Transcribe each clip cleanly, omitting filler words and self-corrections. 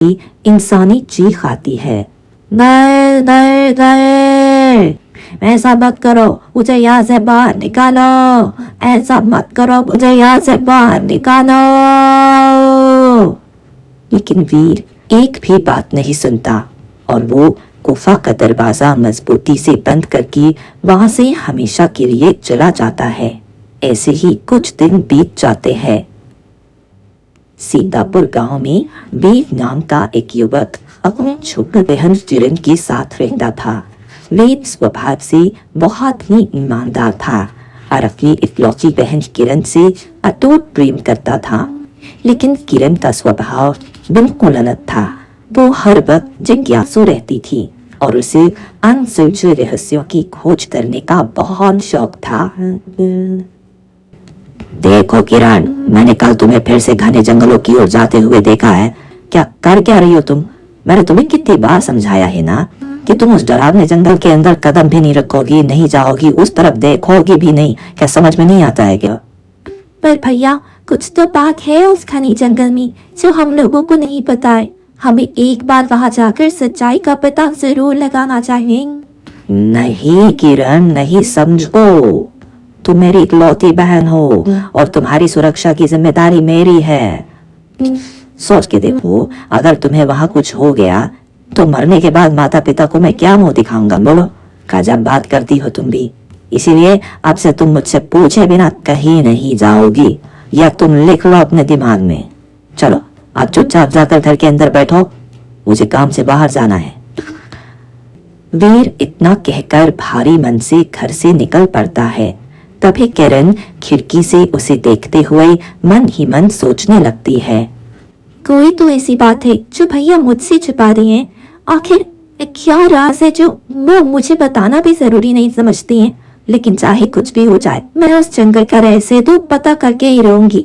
इंसानी चीख आती है, नहीं नहीं नहीं, ऐसा मत करो, मुझे यहाँ से बाहर निकालो, ऐसा मत करो, मुझे यहाँ से बाहर निकालो। लेकिन वीर एक भी बात नहीं सुनता और वो गुफा का दरवाजा मजबूती से बंद करके वहां से हमेशा के लिए चला जाता है। ऐसे ही कुछ दिन बीत जाते हैं। सीतापुर गांव में वेद नाम का एक युवक अपनी छोटी बहन किरण के साथ रहता था। वेद स्वभाव से बहुत ही ईमानदार था और अपनी इकलौती बहन किरण से अटूट प्रेम करता था। लेकिन किरण का स्वभाव बिल्कुल अलग था। वो हर वक्त जिज्ञासु रहती थी और उसे अनसुलझे रहस्यों की खोज करने का बहुत शौक था। देखो किरण, मैंने कल तुम्हें फिर से घने जंगलों की ओर जाते हुए देखा है। क्या कर क्या रही हो तुम? मैंने तुम्हें कितनी बार समझाया है ना कि तुम उस डरावने जंगल के अंदर कदम भी नहीं रखोगी, नहीं जाओगी, उस तरफ देखोगी भी नहीं। क्या समझ में नहीं आता है क्या? पर भैया, कुछ तो बात है उस घने जंगल में जो हम लोगों को नहीं पता है। हमें एक बार वहां जाकर सच्चाई का पता जरूर लगाना चाहिए। नहीं किरण, नहीं, समझो, तुम मेरी इकलौती बहन हो और तुम्हारी सुरक्षा की जिम्मेदारी मेरी है। सोच के देखो, अगर तुम्हें वहां कुछ हो गया तो मरने के बाद माता पिता को मैं क्या मुंह दिखाऊंगा? बोलो, गजब बात करती हो तुम भी। इसीलिए अब से तुम मुझसे पूछे बिना कहीं नहीं जाओगी, या तुम लिख लो अपने दिमाग में। चलो आप चुपचाप जाकर घर के अंदर बैठो, मुझे काम से बाहर जाना है। वीर इतना कहकर भारी मन से घर से निकल पड़ता है। तभी किरण खिड़की से उसे देखते हुए मन ही मन सोचने लगती है, कोई तो ऐसी बात है जो भैया मुझसे छुपा रहे हैं। आखिर क्या राज है जो वो मुझे बताना भी जरूरी नहीं समझती हैं। लेकिन चाहे कुछ भी हो जाए, मैं उस जंगल का रहस्य तो पता करके ही रहूंगी।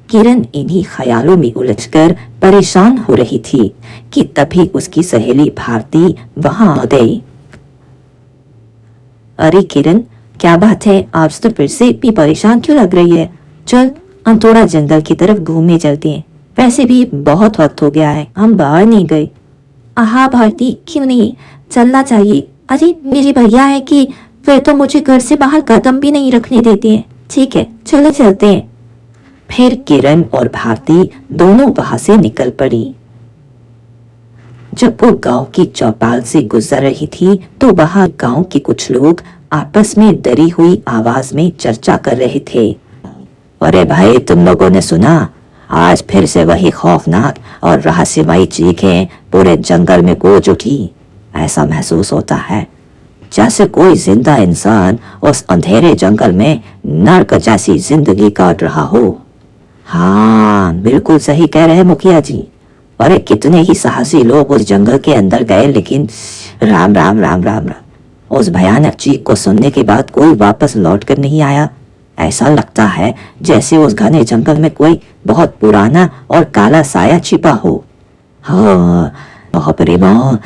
किरण इन्हीं ख्यालों में उलझकर परेशान हो रही थी कि तभी उसकी सहेली भारती वहां आ गई। अरे किरण, क्या बात है, आज तो फिर से इतनी परेशान क्यों लग रही है? चल हम थोड़ा जंगल की तरफ घूमने चलते हैं। वैसे भी बहुत वक्त हो गया है, हम बाहर नहीं गए। हाँ भारती, क्यों नहीं, चलना चाहिए। अरे मेरे भैया है कि फिर तो मुझे घर से बाहर कदम भी नहीं रखने देते हैं। ठीक है, चलो चलते हैं। फिर किरण और भारती दोनों वहां से निकल पड़ी। जब वो गांव की चौपाल से गुजर रही थी तो वहां गांव के कुछ लोग आपस में डरी हुई आवाज में चर्चा कर रहे थे। अरे भाई, तुम लोगों ने सुना? आज फिर से वही खौफनाक और रहस्यमयी चीखें पूरे जंगल में गूंज उठी। ऐसा महसूस होता है जैसे कोई जिंदा इंसान उस अंधेरे जंगल में नर्क जैसी जिंदगी काट रहा हो। हाँ, बिल्कुल सही कह रहे मुखिया जी। अरे कितने ही साहसी लोग उस जंगल के अंदर गए, लेकिन राम राम राम राम राम, उस भयानक चीख को सुनने के बाद कोई वापस लौट कर नहीं आया। ऐसा लगता है जैसे उस घने जंगल में कोई बहुत पुराना और काला साया छिपा हो। हाँ, बाप रे बाप,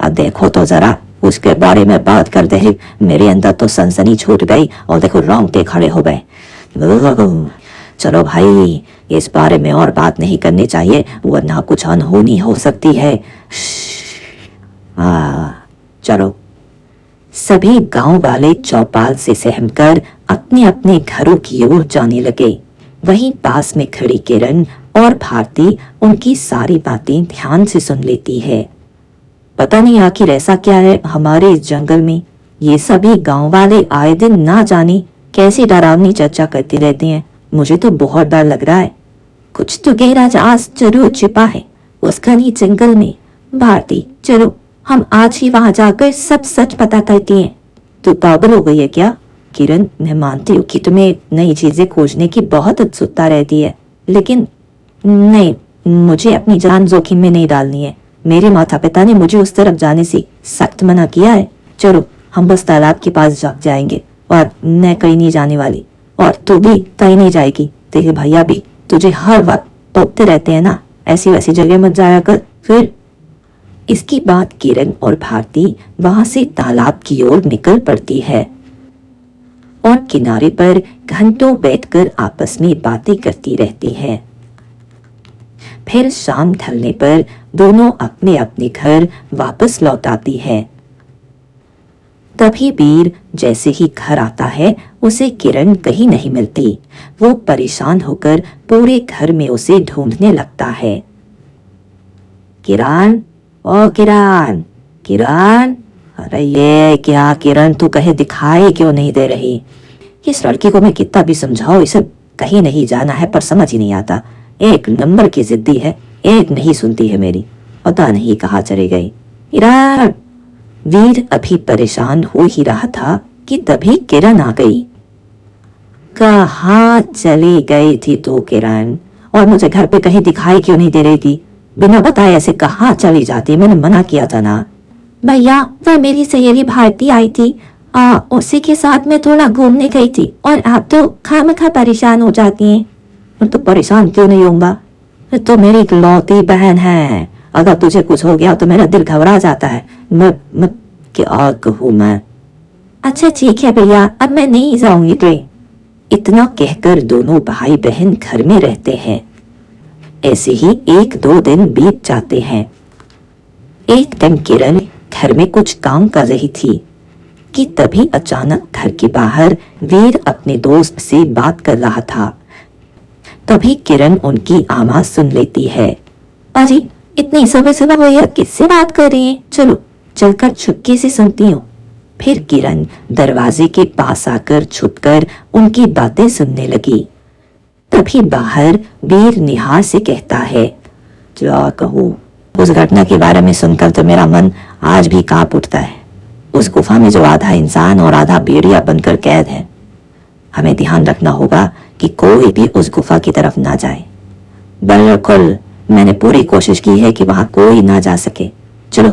अब देखो तो जरा, उसके बारे में बात करते ही मेरे अंदर तो सनसनी छूट गई और देखो रोंगटे खड़े हो गए। चलो भाई, इस बारे में और बात नहीं करनी चाहिए, वरना कुछ अनहोनी हो सकती है। चलो। सभी गांव वाले चौपाल से सहमकर अपने अपने घरों की ओर जाने लगे। वहीं पास में खड़ी किरण और भारती उनकी सारी बातें ध्यान से सुन लेती है। पता नहीं आखिर ऐसा क्या है हमारे इस जंगल में, ये सभी गांव वाले आए दिन ना जाने कैसी डरावनी चर्चा करते रहते हैं। मुझे तो बहुत डर लग रहा है। कुछ तो गहरा राज जरूर छिपा है उस घने जंगल में। भारती, चलो हम आज ही वहां जाकर सब सच पता करते हैं। तू पागल हो गई है क्या? किरण, मैं मानती हूँ कि तुम्हें नई चीजें खोजने की बहुत उत्सुकता रहती है, लेकिन नहीं, मुझे अपनी जान जोखिम में नहीं डालनी है। मेरे माता पिता ने मुझे उस तरफ जाने से सख्त मना किया है। चलो हम बस तालाब के पास जाएंगे, और मैं कहीं नहीं जाने वाली, और तू भी कहीं नहीं जाएगी। तेरे भैया भी तुझे हर वक्त टोकते रहते हैं ना, ऐसी वैसी जगह मत जाया कर। फिर इसकी बात किरण और भारती वहां से तालाब की ओर निकल पड़ती है और किनारे पर घंटों बैठकर आपस में बातें करती रहती है। फिर शाम ढलने पर दोनों अपने अपने घर वापस लौट आती है। तभी वीर जैसे ही घर आता है उसे किरण कहीं नहीं मिलती। वो परेशान होकर पूरे घर में उसे ढूंढने लगता है। किरण, ओ किरण, किरण, अरे ये क्या किरण, तू कहीं दिखाई क्यों नहीं दे रही? इस लड़की को मैं कितना भी समझाओ, इसे कहीं नहीं जाना है पर समझ ही नहीं आता। एक नंबर की जिद्दी है, एक नहीं सुनती है मेरी, पता नहीं कहाँ चली गई। किरण, वीर अभी परेशान हो ही रहा था कि तभी किरण आ गई। कहाँ चली गई थी तू किरण? और मुझे घर पे कहीं दिखाई क्यों नहीं दे रही थी? बिना बताए ऐसे कहाँ चली जाती? मैंने मना किया था ना। भैया, वह मेरी सहेली भारती आई थी, उसी के साथ मैं थोड़ा घूमने गई थी और आप तो खामखा परेशान हो जाती हैं। मैं तो परेशान क्यों नहीं होऊंगा? तो मेरी इकलौती बहन है, अगर तुझे कुछ हो गया तो मेरा दिल घबरा जाता है। मैं क्या कहूँ मैं? अच्छा ठीक है भैया, अब मैं नहीं जाऊंगी। तो इतना कहकर दोनों भाई बहन घर में रहते हैं। ऐसे ही 1-2 दिन बीत जाते हैं। एक दिन किरण घर में कुछ काम कर रही थी कि तभी अचानक घर के बाहर वीर अपने दोस्त से बात कर रहा था। तभी किरण उनकी आवाज सुन लेती है। अजी, इतनी सुबह सुबह भैया किससे बात कर रही हैं? चलो चलकर चुपके से सुनती हूँ। फिर किरण दरवाजे के पास आकर छुपकर उनकी बातें सुनने लगी। तभी बाहर वीर निहार से कहता है, क्या कहूँ, उस घटना के बारे में सुनकर तो मेरा मन आज भी कांप उठता है। उस गुफा में जो आधा इंसान और आधा भेड़िया बनकर कैद है। हमें ध्यान रखना होगा कि कोई भी उस गुफा की तरफ ना जाए। बिल्कुल, मैंने पूरी कोशिश की है कि वहां कोई ना जा सके। चलो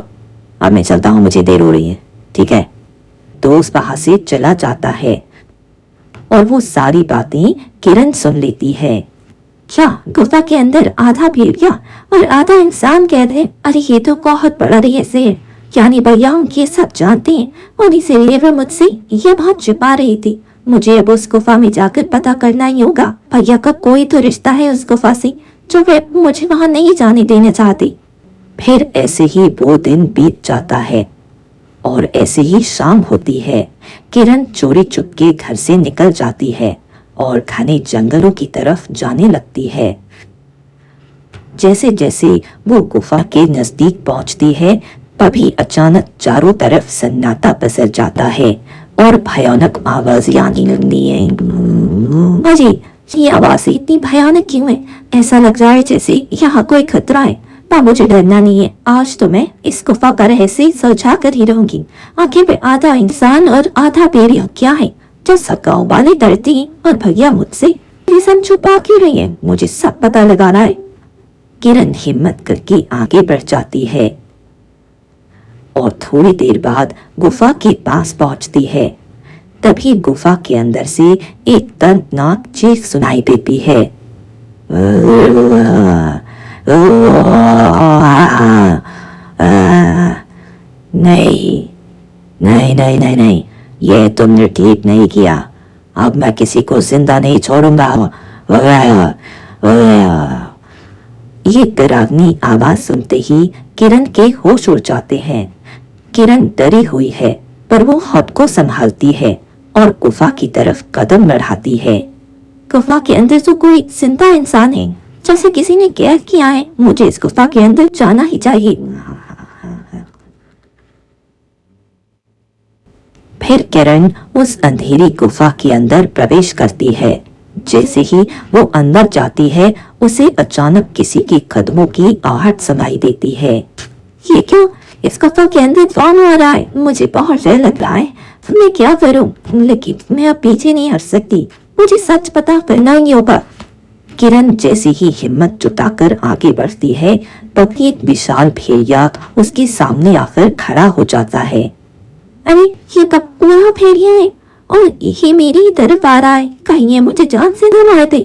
अब मैं चलता हूँ, मुझे देर हो रही है। ठीक है। दोस्त वहां से चला जाता है और वो सारी बातें किरण सुन लेती है। क्या गुफा के अंदर आधा भेड़िया और आधा इंसान कैद है? अरे ये तो बहुत बड़ा रहस्य है। यानी भैया हम ये सब जानते हैं और इसीलिए वो मुझसे ये बात छुपा रही थी। मुझे अब उस गुफा में जाकर पता करना ही होगा। भैया का कोई तो रिश्ता है उस गुफा से जो वे मुझे वहां नहीं जाने देना चाहती। फिर ऐसे ही वो दिन बीत जाता है और ऐसे ही शाम होती है। किरण चोरी चुपके घर से निकल जाती है और घने जंगलों की तरफ जाने लगती है। जैसे जैसे वो गुफा के नजदीक पहुंचती है तभी अचानक चारों तरफ सन्नाटा पसर जाता है और भयानक आवाज आने लगती है। अजी, ये आवाज इतनी भयानक क्यों है? ऐसा लग रहा है जैसे यहाँ कोई खतरा है। पर मुझे डरना नहीं है। आज तो मैं इस गुफा का रहस्य सुलझा कर ही रहूंगी। आखिर में आधा इंसान और आधा भेड़िया क्या है जो गाँव वाले डरती हैं और भैया मुझसे ये छुपा क्यों रही है? मुझे सब पता लगाना है। किरण हिम्मत करके आगे बढ़ जाती है और थोड़ी देर बाद गुफा के पास पहुंचती है। तभी गुफा के अंदर से एक दर्दनाक चीख सुनाई देती है। नहीं नहीं नहीं नहीं नहीं, ये तुमने ठीक नहीं किया। अब मैं किसी को जिंदा नहीं छोड़ूंगा। ये डरावनी आवाज सुनते ही किरण के होश उड़ जाते हैं। किरण डरी हुई है पर वो खुद को संभालती है और गुफा की तरफ कदम बढ़ाती है। गुफा के अंदर तो कोई जिंदा इंसान है जैसे किसी ने कैद किया है। मुझे इस गुफा के अंदर जाना ही चाहिए। फिर किरण उस अंधेरी गुफा के अंदर प्रवेश करती है। जैसे ही वो अंदर जाती है उसे अचानक किसी के कदमों की आहट सुनाई देती है। ये क्यों? इस गुफा के अंदर कौन आ रहा है? मुझे बहुत डर लग रहा है। मैं क्या करूं? लेकिन मैं अब पीछे नहीं हट सकती। मुझे सच पता करना ही होगा। किरण जैसे ही हिम्मत जुटाकर आगे बढ़ती है तभी एक विशाल भेड़िया उसके सामने आकर खड़ा हो जाता है। अरे ये कब पूरा भेड़िया है और ये मेरी तरफ आ रहा है। कहीं ये मुझे जान से न मार दे।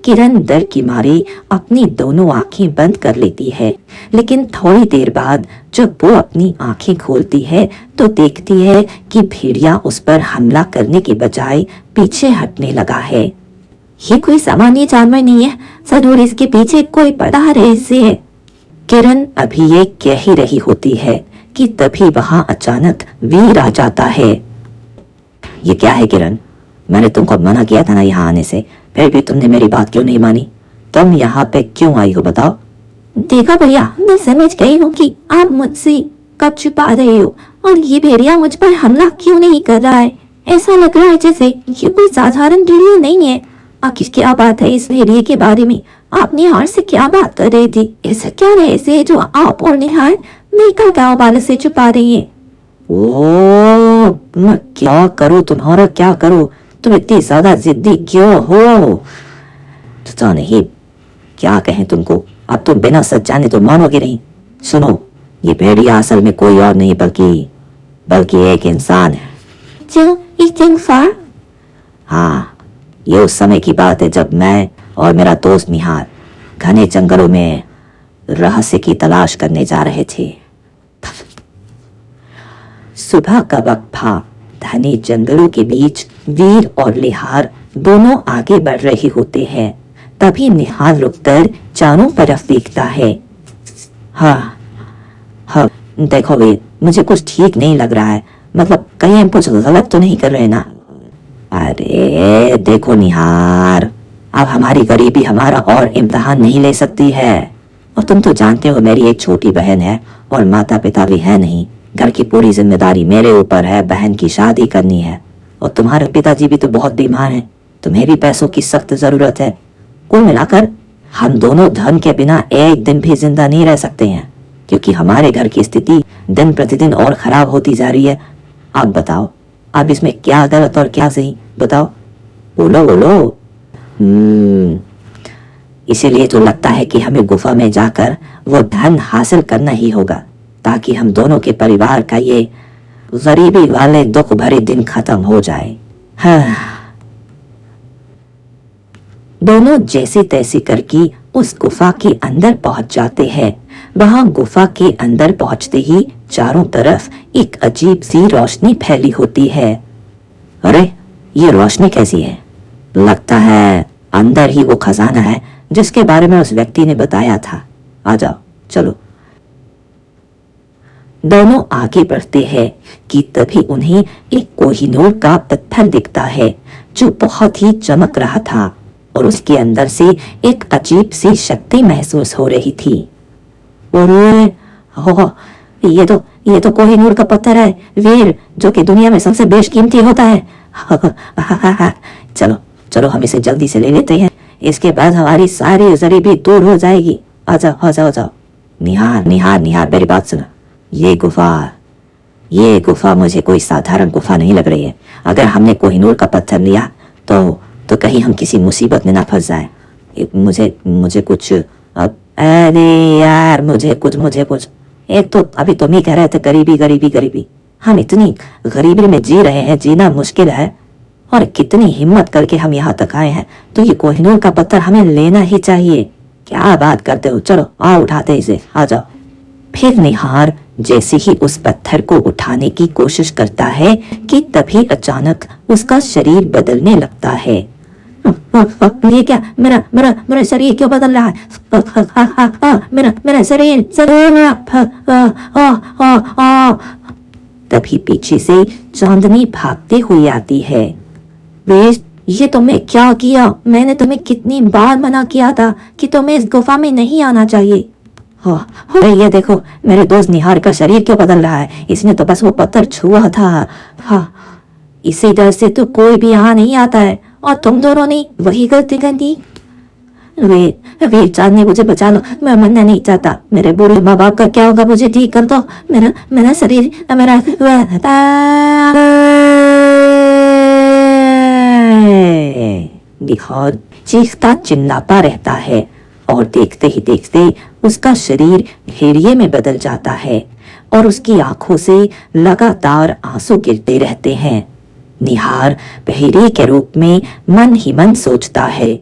किरण डर की मारे अपनी दोनों आंखें बंद कर लेती है, लेकिन थोड़ी देर बाद जब वो अपनी आंखें खोलती है तो देखती है कि भेड़िया उस पर हमला करने के बजाय पीछे हटने लगा है। ये कोई सामान्य जानवर नहीं है, जरूर इसके पीछे कोई बड़ा रहस्य है। किरण अभी ये कह ही रही होती है कि तभी वहां अचानक वीर आ जाता है। ये क्या है किरण? मैंने तुमको मना किया था ना यहाँ आने से, फिर भी तुमने मेरी बात क्यों नहीं मानी? तुम यहाँ पे क्यों आई हो बताओ? देखो भैया, मैं समझ गई हूँ कि आप मुझसे कब छुपा रहे हो और ये भेड़िया मुझ पर हमला क्यों नहीं कर रहा है। ऐसा लग रहा है जैसे ये कोई साधारण भेड़िया नहीं है। आखिर क्या बात है इस भेड़िए के बारे में? आप निहार से क्या बात कर रही थी? ऐसा क्या रहस्य है जो आप और निहार मेका गाँव वाले से छुपा रही है? ओ, मैं क्या करूँ तुम्हारा क्या करूँ? तुम इतनी ज्यादा जिद्दी क्यों हो? पता नहीं क्या कहें तुमको। अब तुम बिना सच जाने तो मानोगे नहीं। सुनो, ये भेड़िया असल में कोई और नहीं बल्कि एक इंसान है। जो एक इंसान? हाँ, ये उस समय की बात है जब मैं और मेरा दोस्त निहार घने जंगलों में रहस्य की तलाश करने जा रहे थे। सुबह का वक्त था। घने जंगलों के बीच वीर और निहार दोनों आगे बढ़ रहे होते हैं। तभी निहार रुककर चारों तरफ देखता है। हाँ, देखो वीर, मुझे कुछ ठीक नहीं लग रहा है। मतलब कहीं हम कुछ गलत तो नहीं कर रहे ना? अरे देखो निहार, अब हमारी गरीबी हमारा और इम्तिहान नहीं ले सकती है। और तुम तो जानते हो मेरी एक छोटी बहन है और माता पिता भी है नहीं। घर की पूरी जिम्मेदारी मेरे ऊपर है। बहन की शादी करनी है और तुम्हारे पिताजी भी तो बहुत बीमार हैं। तुम्हें भी पैसों की सख्त जरूरत है। कुल मिलाकर हम दोनों धन के बिना एक दिन भी जिंदा नहीं रह सकते हैं, क्योंकि हमारे घर की स्थिति दिन प्रतिदिन और खराब होती जा रही है। आप बताओ, अब इसमें क्या गलत और क्या सही? बताओ, बोलो। इसीलिए तो लगता है कि हमें गुफा में जाकर वो धन हासिल करना ही होगा, ताकि हम दोनों के परिवार का ये गरीबी वाले दुख भरे दिन खत्म हो जाए। हाँ। दोनों जैसे तैसे करके उस गुफा के अंदर पहुंच जाते हैं। वहां गुफा के अंदर पहुंचते ही चारों तरफ एक अजीब सी रोशनी फैली होती है। अरे, ये रोशनी कैसी है? लगता है अंदर ही वो खजाना है जिसके बारे में उस व्यक्ति ने बताया था। आ जाओ, चलो। दोनों आगे बढ़ते हैं कि तभी उन्हें एक कोहिनूर का पत्थर दिखता है जो बहुत ही चमक रहा था और उसके अंदर से एक अजीब सी शक्ति महसूस हो रही थी। अरे, ये तो कोहिनूर का पत्थर है वीर, जो कि दुनिया में सबसे बेशकीमती होता है। चलो हम इसे जल्दी से ले लेते हैं। इसके बाद हमारी सारी गरीबी दूर हो जाएगी। आ जाओ। निहार, मेरी बात सुनो। ये गुफा मुझे कोई साधारण गुफा नहीं लग रही है। अगर हमने कोहिनूर का पत्थर लिया तो कहीं हम किसी मुसीबत में ना फंस जाए। मुझे कुछ अरे यार, मुझे कुछ एक तो अभी तुम ही कह रहे थे गरीबी। हम इतनी गरीबी में जी रहे हैं, जीना मुश्किल है, और कितनी हिम्मत करके हम यहाँ तक आए हैं। तो ये कोहिनूर का पत्थर हमें लेना ही चाहिए। क्या बात करते हो? चलो आओ, उठाते इसे, आ जाओ। फिर निहार जैसे ही उस पत्थर को उठाने की कोशिश करता है कि तभी अचानक उसका शरीर बदलने लगता है। ये क्या? मेरा शरीर क्यों बदल रहा है? मेरा शरीर तभी पीछे से चांदनी भागते हुए आती है। वेश, ये तुमने क्या किया? मैंने तुम्हें कितनी बार मना किया था कि तुम्हें इस गुफा में नहीं आना चाहिए। ये देखो, मेरे दोस्त निहार का शरीर क्यों बदल रहा है? इसने तो बस वो पत्थर छुआ था। हाँ, इसी डर से तो कोई भी यहाँ नहीं आता है, और तुम दोनों ने वही गलती कर दी। वीर चांद ने मुझे बचा लो। मैं मरना नहीं चाहता। मेरे बूढ़े माँ बाप का क्या होगा? मुझे ठीक कर दो। मेरा शरीर निहार चीखता चिल्लाता रहता है और देखते ही देखते उसका शरीर भेड़िए में बदल जाता है और उसकी आंखों से लगातार आंसू गिरते रहते हैं। निहार भेड़िए के रूप में मन ही मन सोचता है,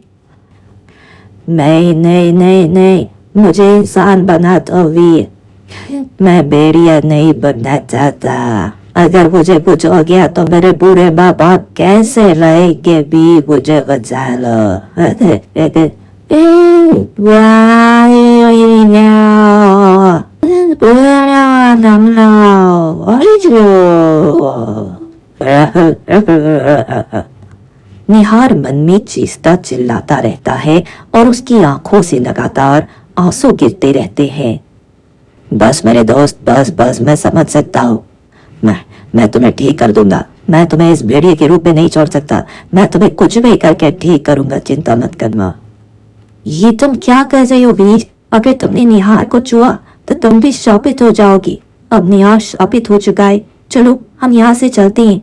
नहीं, मुझे इंसान बना दो वीर। मैं भेड़िया नहीं बनना चाहता। अगर मुझे कुछ हो गया तो मेरे बूढ़े माँ बाप कैसे रहेंगे भी, मुझे बचा लो। निहार मन में चीखता चिल्लाता रहता है और उसकी आंखों से लगातार आंसू गिरते रहते हैं। बस मेरे दोस्त, बस बस, मैं समझ सकता हूँ। मैं तुम्हें ठीक कर दूंगा। मैं तुम्हें इस भेड़िए के रूप में नहीं छोड़ सकता। मैं तुम्हें कुछ भी करके ठीक करूंगा, चिंता मत करना। ये तुम क्या कर रहे हो वीर? अगर तुमने निहार को छुआ तो तुम भी शापित हो जाओगी। अब निहार शापित हो चुका है, चलो हम यहाँ से चलते हैं।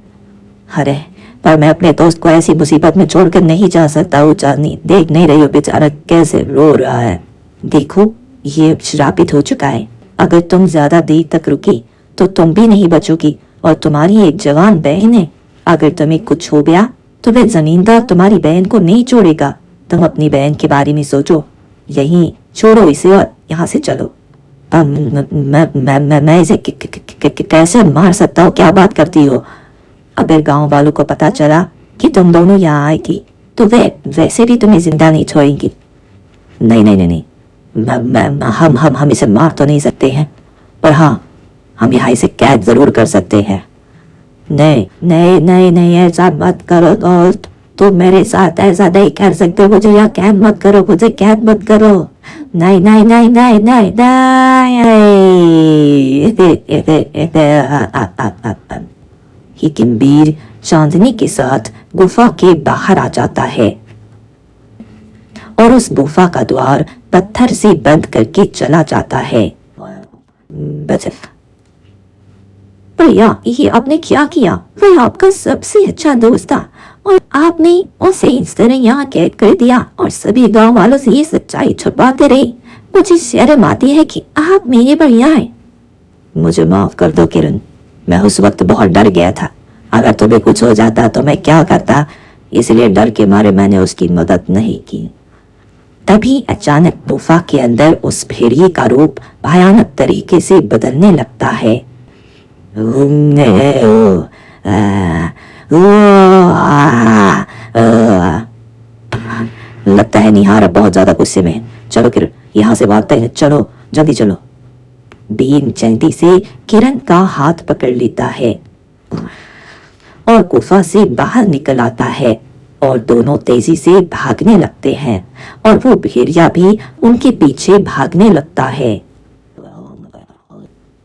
अरे पर मैं अपने दोस्त को ऐसी मुसीबत में छोड़कर नहीं जा सकता हूँ चांदनी। देख नहीं रही हो बेचारा कैसे रो रहा है। देखो ये श्रापित हो चुका है। अगर तुम ज्यादा देर तक रुकी तो तुम भी नहीं बचोगी और तुम्हारी एक जवान बहन है। अगर तुम्हें कुछ हो गया तो वह जमींदार तुम्हारी बहन को नहीं छोड़ेगा। तुम अपनी बहन के बारे में सोचो। यहीं छोड़ो इसे और यहाँ से चलो। मैं इसे कैसे मार सकता हूँ? क्या बात करती हो? अगर गांव वालों को पता चला कि तुम दोनों यहाँ आई थी तो वे वैसे भी तुम्हें जिंदा नहीं छोड़ेंगे। नहीं नहीं नहीं, हम इसे मार तो नहीं सकते हैं, पर हाँ हम यहाँ इसे कैद जरूर कर सकते हैं। नहीं नहीं नहीं नहीं, ऐसा मत करो दोस्त, तुम मेरे साथ ऐसा नहीं कर सकते। मुझे यहाँ कैद मत करो, मुझे कैद मत करो। नहीं नहीं नहीं नहीं नहीं नहीं। ही किम्बीर चांदनी के साथ गुफा के बाहर आ जाता है और उस गुफा का द्वार पत्थर से बंद करके चला जाता है। भैया ये आपने क्या किया? वह आपका सबसे अच्छा दोस्त था और आपने उसे इस तरह यहाँ कैद कर दिया और सभी गांव वालों से ये सच्चाई छुपाते रहे। मुझे शर्म आती है कि आप मेरे पर यहाँ हैं। मुझे माफ कर दो किरण, मैं उस वक्त बहुत डर गया था। अगर तुम्हें कुछ हो जाता तो मैं क्या करता, इसलिए डर के मारे मैंने उसकी मदद नहीं की। तभी अचानक गुफा के अंदर उस भेड़िए का रूप भयानक तरीके से बदलने लगता है। लगता है निहार बहुत ज्यादा गुस्से में। चलो किरण यहाँ से भागते हैं, चलो जल्दी चलो। बीन जल्दी से किरण का हाथ पकड़ लेता है और गुफा से बाहर निकल आता है और दोनों तेजी से भागने लगते हैं और वो भेड़िया भी उनके पीछे भागने लगता है।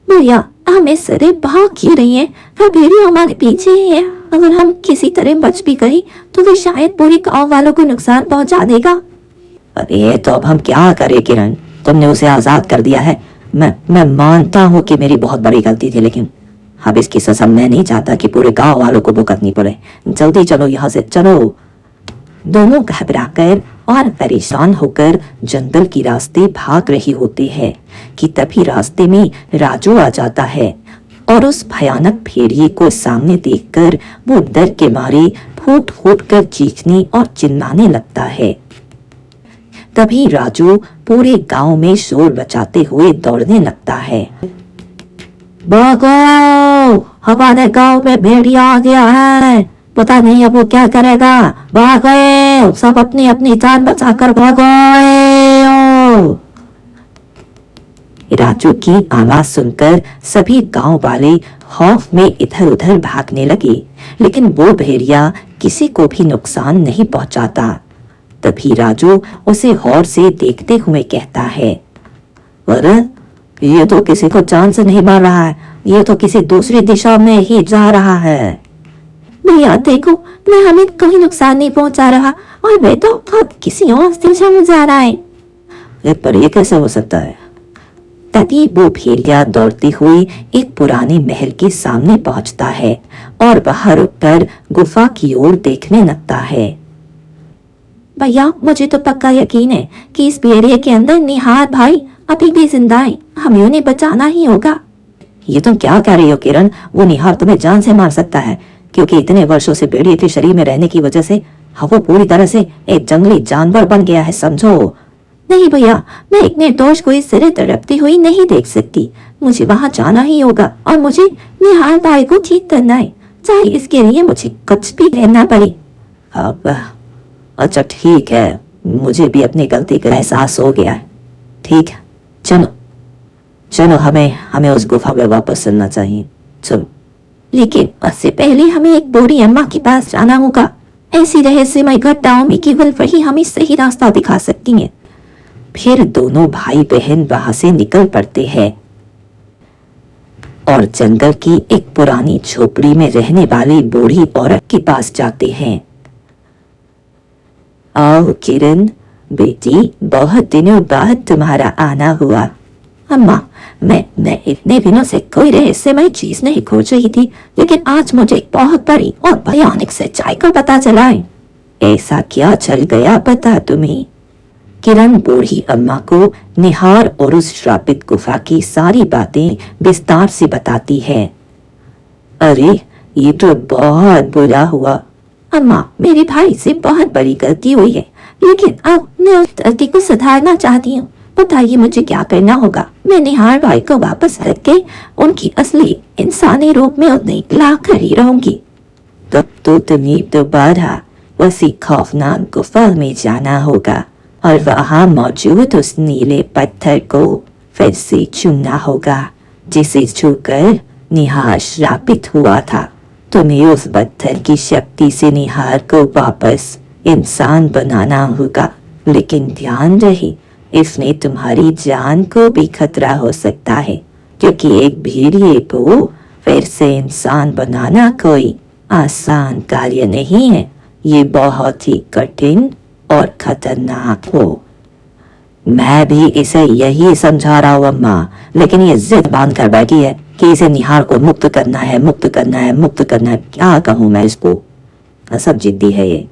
भैया हमें सरे भाग क्यों रही है? वह भेड़िया हमारे पीछे ही है। अगर हम किसी तरह बच भी गई तो वह शायद पूरे गांव वालों को नुकसान पहुंचा देगा। अरे तो अब हम क्या करें किरण, तुमने उसे आजाद कर दिया है। मैं मानता हूँ कि मेरी बहुत बड़ी गलती थी, लेकिन अब इसकी सजा मैं नहीं चाहता कि पूरे गांव वालों को भुगतनी पड़े। जल्दी चलो यहाँ से, चलो। दोनों घबराकर और परेशान होकर जंगल की रास्ते भाग रही होती है कि तभी रास्ते में राजू आ जाता है और उस भयानक भेड़िए को सामने देखकर वो डर के मारे फूट फूट कर चीखने और चिल्लाने लगता है। तभी राजू पूरे गांव में शोर मचाते हुए दौड़ने लगता है। भागो, हमारे गांव में भेड़िया आ गया है, पता नहीं अब वो क्या करेगा। भागो, सब अपनी अपनी जान बचाकर भागो। राजू की आवाज सुनकर सभी गांव वाले खौफ में इधर उधर भागने लगे, लेकिन वो भेड़िया किसी को भी नुकसान नहीं पहुंचाता। तभी राजू उसे गौर से देखते हुए कहता है, अरे ये तो किसी को जान से नहीं मार रहा है, ये तो किसी दूसरी दिशा में ही जा रहा है। भैया देखो, मैं हमें कोई नुकसान नहीं पहुंचा रहा और वे तो अब किसी और दिशा में जा रहा है। पर ये कैसे हो सकता है? तभी वो भेड़िया दौड़ती हुई एक पुराने महल के सामने पहुंचता है और बाहर उठकर गुफा की ओर देखने लगता है। भैया मुझे तो पक्का यकीन है कि इस भेड़िए के अंदर निहार भाई अभी भी जिंदा है, हमें उन्हें बचाना ही होगा। ये तुम क्या कह रही हो किरण? वो निहार तुम्हें जान से मार सकता है, क्योंकि इतने वर्षों से भेड़िए के शरीर में रहने की वजह से वो पूरी तरह से एक जंगली जानवर बन गया है, समझो। नहीं भैया, मैं एक निर्दोष को इस तरह तड़पती हुई नहीं देख सकती। मुझे वहाँ जाना ही होगा और मुझे निहार भाई को ठीक करना है, चाहे इसके लिए मुझे कुछ भी कहना पड़े। अब अच्छा ठीक है, मुझे भी अपनी गलती का एहसास हो गया है। ठीक है, चलो चलो, हमें उस गुफा में वापस चलना चाहिए। चलो। लेकिन उससे पहले हमें एक बूढ़ी अम्मा के पास जाना होगा। ऐसी रहस्यमय घटनाओं में केवल वही हमें सही रास्ता दिखा सकती हैं। फिर दोनों भाई बहन वहां से निकल पड़ते हैं और जंगल की एक पुरानी झोपड़ी में रहने वाली बूढ़ी औरत के पास जाते हैं। आओ किरण बेटी, बहुत दिनों बाद तुम्हारा आना हुआ। अम्मा, मैं इतने दिनों से कोई रहस्यमय चीज नहीं खोज रही थी, लेकिन आज मुझे एक बहुत बड़ी और भयानक सच्चाई का पता चला है। ऐसा क्या चल गया पता तुम्हें? किरण बूढ़ी अम्मा को निहार और उस श्रापित गुफा की सारी बातें विस्तार से बताती है। अरे ये तो बहुत बुरा हुआ। अम्मा, मेरे भाई से बहुत बड़ी गलती हुई है, लेकिन अब मैं उस गलती को सुधारना चाहती हूँ। बताइए मुझे क्या करना होगा? मैं निहार भाई को वापस रख के उनकी असली इंसानी रूप में उन्हें ला कर ही रहूंगी। तब तो तुम्हें दोबारा उसी खौफनाक गुफा में जाना होगा और वहां मौजूद उस नीले पत्थर को फिर से छूना होगा जिसे छूकर निहार श्रापित हुआ था। तुम्हें उस पत्थर की शक्ति से निहार को वापस इंसान बनाना होगा, लेकिन ध्यान रहे इसमें तुम्हारी जान को भी खतरा हो सकता है, क्योंकि एक भेड़िए को फिर से इंसान बनाना कोई आसान कार्य नहीं है। ये बहुत ही कठिन और खतरनाक हो। मैं भी इसे यही समझा रहा हूँ अम्मा, लेकिन ये जिद बांध कर बैठी है कि इसे निहार को मुक्त करना है, मुक्त करना है, मुक्त करना है। क्या कहूँ मैं इसको? सब जिद्दी है ये।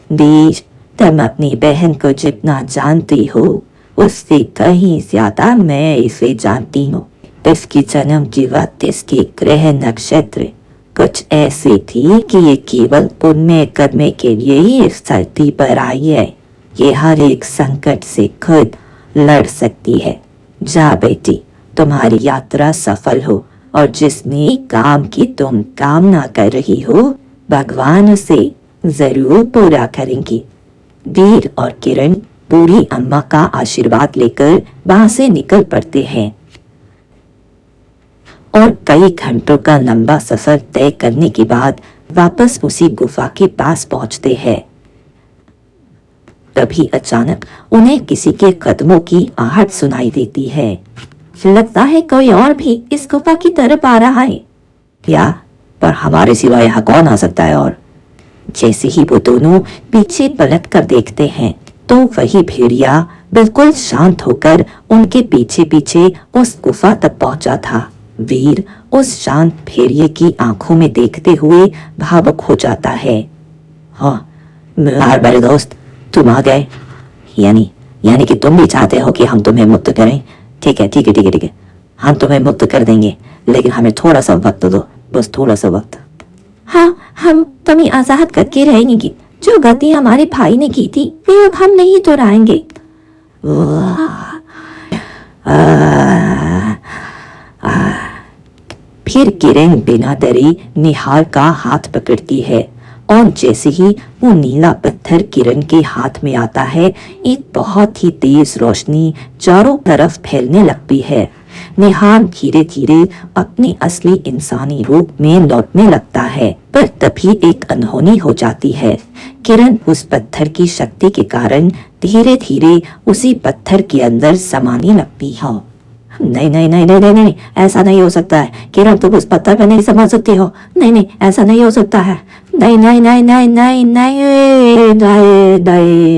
बीज, तुम अपनी बहन को जितना जानती हो उससे कहीं ज्यादा मैं इसे जानती हूँ। इसकी जन्म की वक्त इसकी ग्रह नक्षत्र कुछ ऐसी थी कि ये केवल पुण्य करने के लिए ही इस धरती पर आई है। ये हर एक संकट से खुद लड़ सकती है। जा बेटी, तुम्हारी यात्रा सफल हो और जिस नेक काम की तुम कामना कर रही हो भगवान उसे जरूर पूरा करेंगी। वीर और किरण बूढ़ी अम्मा का आशीर्वाद लेकर वहां से निकल पड़ते हैं और कई घंटों का लंबा सफर तय करने के बाद वापस उसी गुफा के पास पहुंचते हैं। तभी अचानक उन्हें किसी के कदमों की आहट सुनाई देती है। लगता है कोई और भी इस गुफा की तरफ आ रहा है। क्या? पर हमारे सिवा यहाँ कौन आ सकता है? और जैसे ही वो दोनों पीछे पलट कर देखते हैं तो वही भेड़िया बिल्कुल शांत होकर उनके पीछे पीछे उस गुफा तक पहुंचा था। वीर उस शांत भेड़िए की आंखों में देखते हुए भावुक हो जाता है। हाँ मेरे दोस्त, तुम आ गए। यानी कि तुम भी चाहते हो कि हम तुम्हें मुक्त करें? ठीक है, हम तुम्हें मुक्त कर देंगे, लेकिन हमें थोड़ा सा वक्त दो, बस थोड़ा सा वक्त। हाँ, हम तुम्हें आजाद करके रहेंगे। जो गलती हमारे भाई ने की थी वे अब हम नहीं दोहराएंगे। फिर किरण बिना डरे निहार का हाथ पकड़ती है और जैसे ही वो नीला पत्थर किरण के हाथ में आता है एक बहुत ही तेज रोशनी चारों तरफ फैलने लगती है। निहार धीरे धीरे अपनी असली इंसानी रूप में लौटने लगता है, पर तभी एक अनहोनी हो जाती है। किरण उस पत्थर की शक्ति के कारण धीरे धीरे उसी पत्थर के अंदर समाने लगती है। नहीं, ऐसा नहीं हो सकता है। किरण, तुम उस पत्थर पर नहीं समा सकती हो। नहीं, ऐसा नहीं हो सकता है।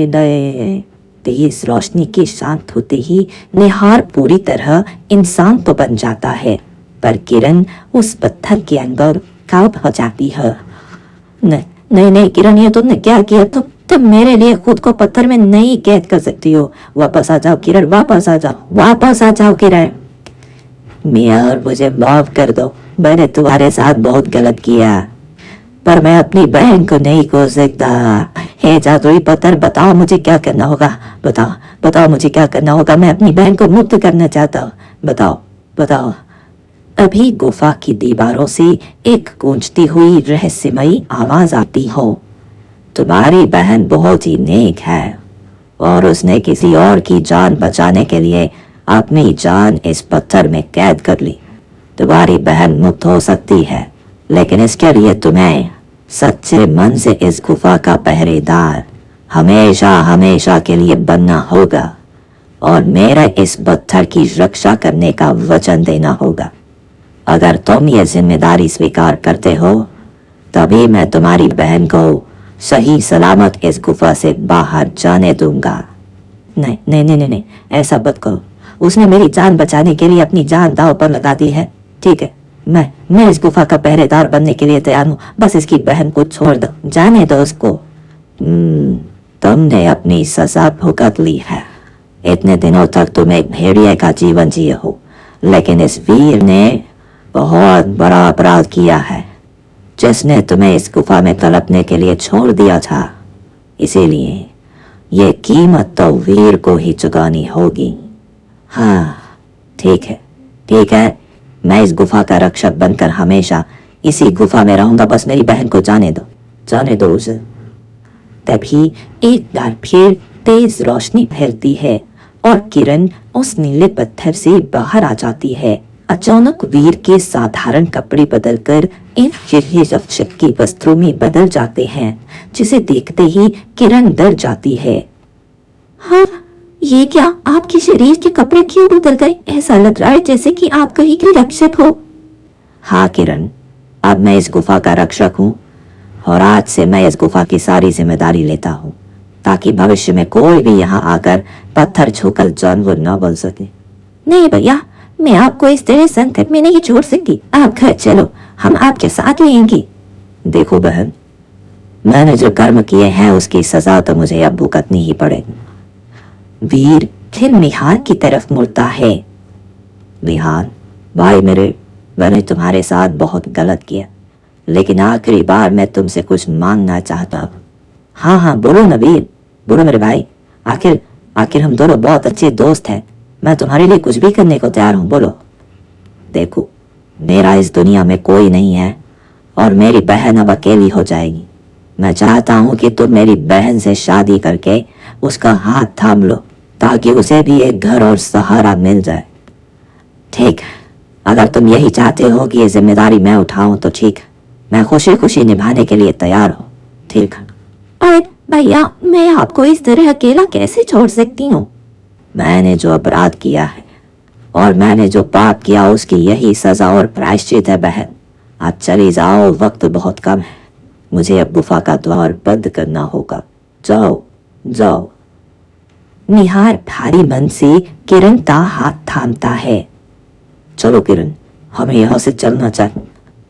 नहीं। तेज रोशनी के शांत होते ही निहार पूरी तरह इंसान तो बन जाता है, पर किरण उस पत्थर के अंदर काबू हो जाती है। नहीं किरण, ये तुमने क्या किया? तुम मेरे लिए खुद को पत्थर में नहीं कैद कर सकती हो। वापस आ जाओ किरण, वापस आ जाओ किरण। और मुझे माफ कर दो, मैंने तुम्हारे साथ बहुत गलत किया, पर मैं अपनी बहन को नहीं खो सकता। हे जादुई पत्थर, बताओ मुझे क्या करना होगा। बताओ मुझे क्या करना होगा, मैं अपनी बहन को मुक्त करना चाहता हूँ, बताओ बताओ। अभी गुफा की दीवारों से एक गूंजती हुई रहस्यमयी आवाज आती हो। तुम्हारी बहन बहुत ही नेक है और उसने किसी और की जान बचाने के लिए अपनी जान इस पत्थर में कैद कर ली। तुम्हारी बहन मुक्त हो सकती है, लेकिन इसके लिए तुम्हें सच्चे मन से इस गुफा का पहरेदार हमेशा हमेशा के लिए बनना होगा और मेरे इस पत्थर की रक्षा करने का वचन देना होगा। अगर तुम ये जिम्मेदारी स्वीकार करते हो तभी मैं तुम्हारी बहन को सही सलामत इस गुफा से बाहर जाने दूंगा। नहीं नहीं नहीं नहीं नहीं, ऐसा मत करो। उसने मेरी जान बचाने के लिए अपनी जान दांव पर लगा दी है। ठीक है, मैं इस गुफा का पहरेदार बनने के लिए तैयार हूँ, बस इसकी बहन को छोड़ दो, जाने दो उसको। तुमने अपनी सजा भुगत ली है। इतने दिनों तक तुम एक भेड़िए का जीवन जिए हो, लेकिन इस वीर ने बहुत बड़ा अपराध किया है, जिसने तुम्हें इस गुफा में तड़पने के लिए छोड़ दिया था। इसीलिए ये कीमत तो वीर को ही चुकानी होगी। हाँ ठीक है, ठीक है, मैं इस गुफा का रक्षक बनकर हमेशा इसी गुफा में रहूंगा, बस मेरी बहन को जाने दो उसे। तभी एक बार फिर तेज रोशनी फैलती है और किरण उस नीले पत्थर से बाहर आ जाती है। अचानक वीर के साधारण कपड़े बदलकर इन रक्षक के वस्त्रों में बदल जाते हैं, जिसे देखते ही किरण डर जाती है। हाँ, ये क्या, आपके शरीर के कपड़े क्यों बदल गए? ऐसा लग रहा है जैसे कि आप कहीं के रक्षक हो। हाँ किरण, अब मैं इस गुफा का रक्षक हूँ और आज से मैं इस गुफा की सारी जिम्मेदारी लेता हूँ, ताकि भविष्य में कोई भी यहाँ आकर पत्थर छूकर जानवर न बन सके। नहीं भैया, मैं आपको इस तरह संकट में नहीं छोड़ सकती। आप घर चलो, हम आपके साथ रहेंगे। देखो बहन, मैंने जो कर्म किए हैं उसकी सजा तो मुझे अब भुगतनी ही पड़ेगी। वीर फिर निहार की तरफ मुड़ता है। निहार भाई मेरे, मैंने तुम्हारे साथ बहुत गलत किया, लेकिन आखिरी बार मैं तुमसे कुछ मांगना चाहता हूँ। हाँ हाँ बोलो ना वीर, बोलो मेरे भाई, आखिर हम दोनों बहुत अच्छे दोस्त हैं, मैं तुम्हारे लिए कुछ भी करने को तैयार हूँ, बोलो। देखो, मेरा इस दुनिया में कोई नहीं है और मेरी बहन अब अकेली हो जाएगी। मैं चाहता हूँ कि तुम मेरी बहन से शादी करके उसका हाथ थाम लो, ताकि उसे भी एक घर और सहारा मिल जाए। ठीक, अगर तुम यही चाहते हो कि ये जिम्मेदारी मैं उठाऊं तो ठीक, मैं खुशी खुशी निभाने के लिए तैयार हूँ। ठीक। अरे भैया, मैं आपको इस तरह अकेला कैसे छोड़ सकती हूँ? मैंने जो अपराध किया है और मैंने जो पाप किया उसकी यही सजा और प्रायश्चित है बहन। आप चली जाओ, वक्त बहुत कम है, मुझे अब गुफा का द्वार बंद करना होगा। जाओ जाओ। निहार भारी मन से किरण का हाथ थामता है। चलो किरण, हमें यहाँ से चलना चाहिए,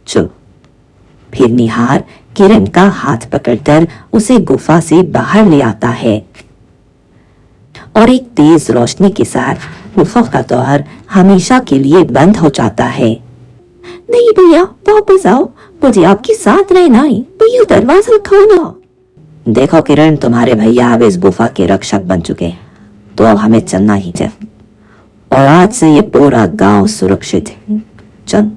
चलो। फिर निहार किरण का हाथ पकड़कर उसे गुफा से बाहर ले आता है और एक तेज रोशनी के साथ गुफा का द्वार हमेशा के लिए बंद हो जाता है। नहीं भैया, वापस आओ, मुझे आपके साथ रहना है। भैया दरवाजा खोलो। देखो किरण, तुम्हारे भैया अब इस गुफा के रक्षक बन चुके हैं, तो अब हमें चलना ही चाहिए और आज से ये पूरा गांव सुरक्षित है। चल।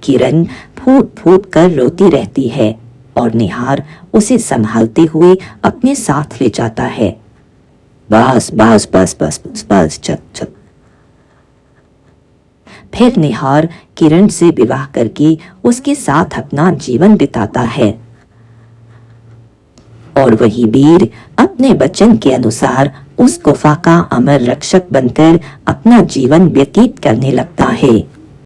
किरण फूट फूट कर रोती रहती है और निहार उसे संभालते हुए अपने साथ ले जाता है। बस बस बस बस बस बस, चल चल। फिर निहार किरण से विवाह करके उसके साथ अपना जीवन बिताता है और वही वीर अपने वचन के अनुसार उस गुफा का अमर रक्षक बनकर अपना जीवन व्यतीत करने लगता है।